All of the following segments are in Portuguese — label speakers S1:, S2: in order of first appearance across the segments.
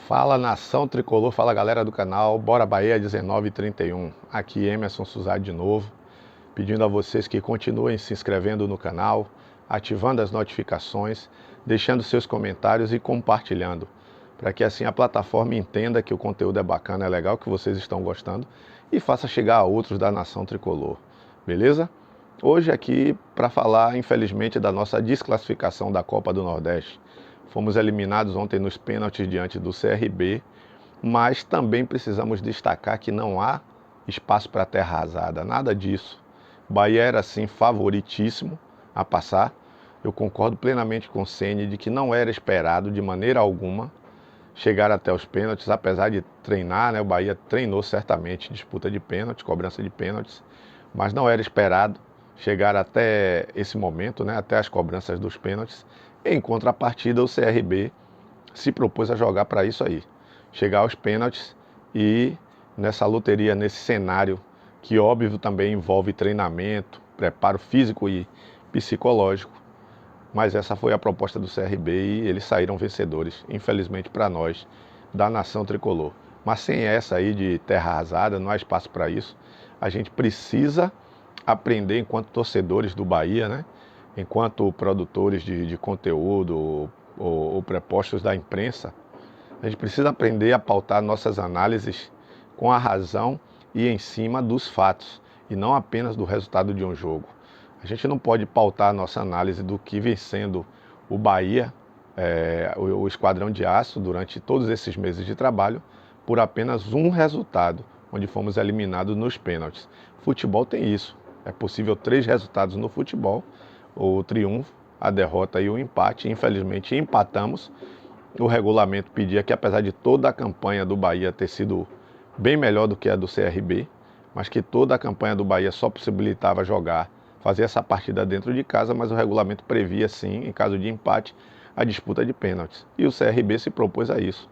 S1: Fala nação tricolor, fala galera do canal, bora Bahia 19h31. Aqui Emerson Suzade de novo, pedindo a vocês que continuem se inscrevendo no canal, ativando as notificações, deixando seus comentários e compartilhando, para que assim a plataforma entenda que o conteúdo é bacana, é legal, que vocês estão gostando e faça chegar a outros da nação tricolor, beleza? Hoje aqui para falar, infelizmente, da nossa desclassificação da Copa do Nordeste. Fomos eliminados ontem nos pênaltis diante do CRB, mas também precisamos destacar que não há espaço para terra arrasada, nada disso. O Bahia era sim favoritíssimo a passar. Eu concordo plenamente com o Ceni de que não era esperado de maneira alguma chegar até os pênaltis, apesar de treinar, né? O Bahia treinou certamente disputa de pênaltis, cobrança de pênaltis, mas não era esperado chegar até esse momento, né? Até as cobranças dos pênaltis. Em contrapartida, o CRB se propôs a jogar para isso aí, chegar aos pênaltis e nessa loteria, nesse cenário que óbvio também envolve treinamento, preparo físico e psicológico, mas essa foi a proposta do CRB e eles saíram vencedores, infelizmente para nós, da nação tricolor. Mas sem essa aí de terra arrasada, não há espaço para isso. A gente precisa aprender enquanto torcedores do Bahia, né? Enquanto produtores de conteúdo ou prepostos da imprensa, a gente precisa aprender a pautar nossas análises com a razão e em cima dos fatos, e não apenas do resultado de um jogo. A gente não pode pautar a nossa análise do que vem sendo o Bahia, o Esquadrão de Aço, durante todos esses meses de trabalho, por apenas um resultado, onde fomos eliminados nos pênaltis. Futebol tem isso. É possível 3 resultados no futebol, o triunfo, a derrota e o empate. Infelizmente empatamos. O regulamento pedia que, apesar de toda a campanha do Bahia ter sido bem melhor do que a do CRB, mas que toda a campanha do Bahia só possibilitava fazer essa partida dentro de casa, mas o regulamento previa sim, em caso de empate, a disputa de pênaltis. E o CRB se propôs a isso.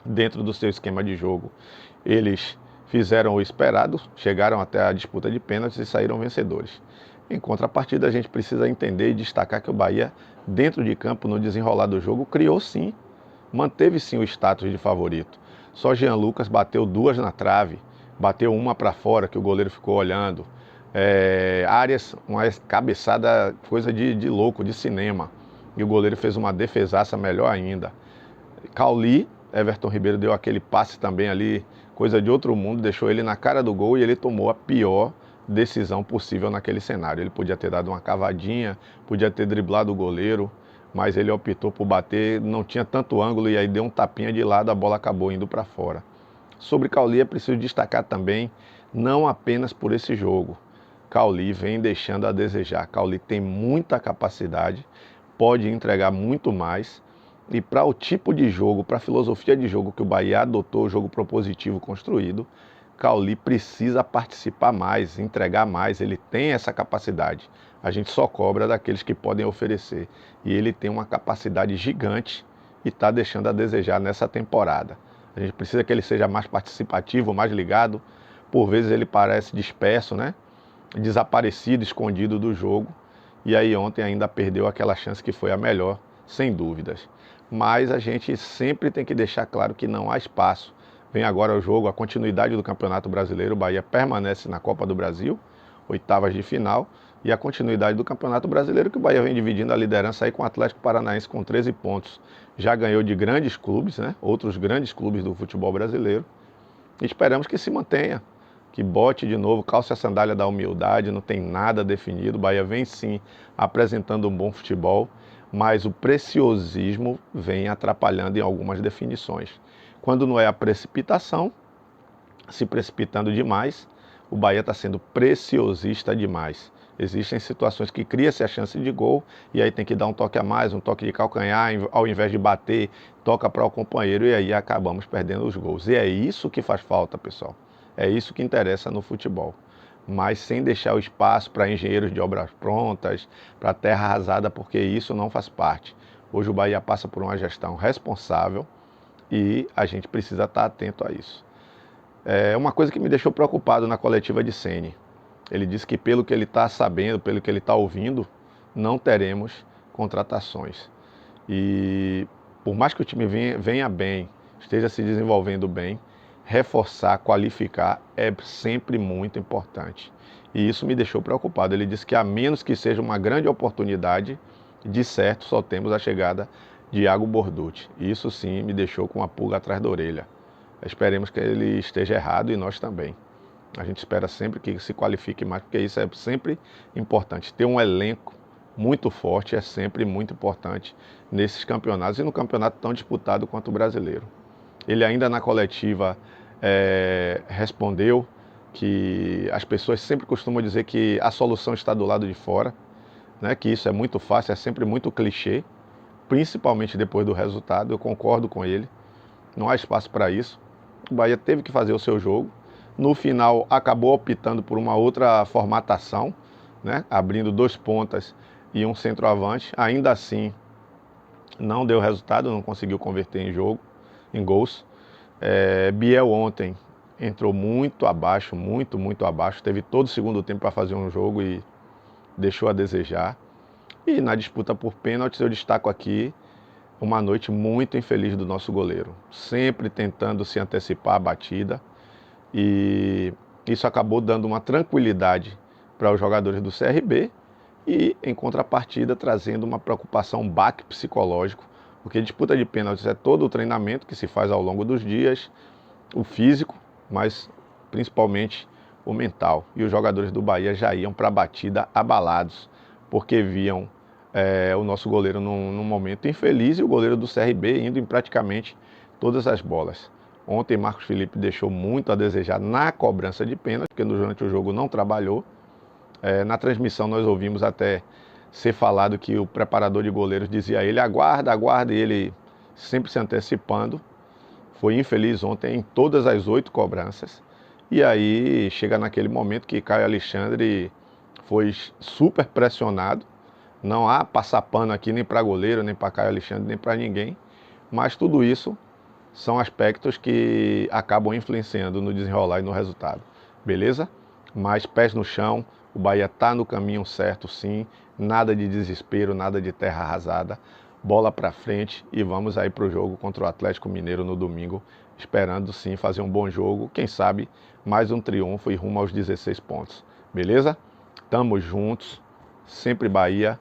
S1: Dentro do seu esquema de jogo, eles fizeram o esperado, chegaram até a disputa de pênaltis e saíram vencedores. Em contrapartida, a gente precisa entender e destacar que o Bahia, dentro de campo, no desenrolar do jogo, criou sim, manteve sim o status de favorito. Só Jean Lucas bateu 2 na trave, bateu uma para fora que o goleiro ficou olhando. Arias, uma cabeçada, coisa de louco, de cinema. E o goleiro fez uma defesaça melhor ainda. Cauli, Everton Ribeiro deu aquele passe também ali, coisa de outro mundo, deixou ele na cara do gol e ele tomou a pior decisão possível naquele cenário. Ele podia ter dado uma cavadinha, podia ter driblado o goleiro, mas ele optou por bater, não tinha tanto ângulo e aí deu um tapinha de lado, a bola acabou indo para fora. Sobre Cauli é preciso destacar também, não apenas por esse jogo. Cauli vem deixando a desejar. Cauli tem muita capacidade, pode entregar muito mais. E para o tipo de jogo, para a filosofia de jogo que o Bahia adotou, o jogo propositivo construído, Cauli precisa participar mais, entregar mais, ele tem essa capacidade. A gente só cobra daqueles que podem oferecer. E ele tem uma capacidade gigante e está deixando a desejar nessa temporada. A gente precisa que ele seja mais participativo, mais ligado. Por vezes ele parece disperso, né? Desaparecido, escondido do jogo. E aí ontem ainda perdeu aquela chance que foi a melhor, sem dúvidas. Mas a gente sempre tem que deixar claro que não há espaço. Vem agora o jogo, a continuidade do Campeonato Brasileiro. O Bahia permanece na Copa do Brasil, oitavas de final, e a continuidade do Campeonato Brasileiro, que o Bahia vem dividindo a liderança aí com o Atlético Paranaense com 13 pontos. Já ganhou de grandes clubes, né? Outros grandes clubes do futebol brasileiro. E esperamos que se mantenha, que bote de novo, calce a sandália da humildade, não tem nada definido. O Bahia vem sim apresentando um bom futebol, mas o preciosismo vem atrapalhando em algumas definições. Quando não é a precipitação, se precipitando demais, o Bahia está sendo preciosista demais. Existem situações que cria-se a chance de gol e aí tem que dar um toque a mais, um toque de calcanhar, ao invés de bater, toca para o companheiro e aí acabamos perdendo os gols. E é isso que faz falta, pessoal. É isso que interessa no futebol. Mas sem deixar o espaço para engenheiros de obras prontas, para terra arrasada, porque isso não faz parte. Hoje o Bahia passa por uma gestão responsável e a gente precisa estar atento a isso. É uma coisa que me deixou preocupado na coletiva de Ceni. Ele disse que pelo que ele está sabendo, pelo que ele está ouvindo, não teremos contratações. E por mais que o time venha bem, esteja se desenvolvendo bem, reforçar, qualificar é sempre muito importante. E isso me deixou preocupado. Ele disse que a menos que seja uma grande oportunidade, de certo só temos a chegada de Iago Borducci. Isso sim me deixou com uma pulga atrás da orelha. Esperemos que ele esteja errado e nós também. A gente espera sempre que se qualifique mais, porque isso é sempre importante. Ter um elenco muito forte é sempre muito importante nesses campeonatos e no campeonato tão disputado quanto o brasileiro. Ele ainda na coletiva respondeu que as pessoas sempre costumam dizer que a solução está do lado de fora, né? Que isso é muito fácil, é sempre muito clichê, principalmente depois do resultado. Eu concordo com ele, não há espaço para isso. O Bahia teve que fazer o seu jogo. No final, acabou optando por uma outra formatação, né? Abrindo 2 pontas e um centroavante. Ainda assim, não deu resultado, não conseguiu converter em gols. Biel ontem entrou muito abaixo, muito abaixo. Teve todo o segundo tempo para fazer um jogo e deixou a desejar. E na disputa por pênaltis, eu destaco aqui uma noite muito infeliz do nosso goleiro. Sempre tentando se antecipar a batida. E isso acabou dando uma tranquilidade para os jogadores do CRB e, em contrapartida, trazendo uma preocupação, um baque psicológico, porque disputa de pênaltis é todo o treinamento que se faz ao longo dos dias, o físico, mas principalmente o mental. E os jogadores do Bahia já iam para a batida abalados, porque viam o nosso goleiro num momento infeliz e o goleiro do CRB indo em praticamente todas as bolas. Ontem Marcos Felipe deixou muito a desejar na cobrança de pênalti, porque durante o jogo não trabalhou. Na transmissão nós ouvimos até ser falado que o preparador de goleiros dizia a ele: aguarda, aguarda, e ele sempre se antecipando. Foi infeliz ontem em todas as 8 cobranças. E aí chega naquele momento que Caio Alexandre foi super pressionado. Não há passar pano aqui nem para goleiro, nem para Caio Alexandre, nem para ninguém. Mas tudo isso são aspectos que acabam influenciando no desenrolar e no resultado. Beleza? Mas pés no chão, o Bahia está no caminho certo sim. Nada de desespero, nada de terra arrasada. Bola para frente e vamos aí para o jogo contra o Atlético Mineiro no domingo, esperando sim fazer um bom jogo, quem sabe mais um triunfo e rumo aos 16 pontos. Beleza? Tamo juntos, sempre Bahia.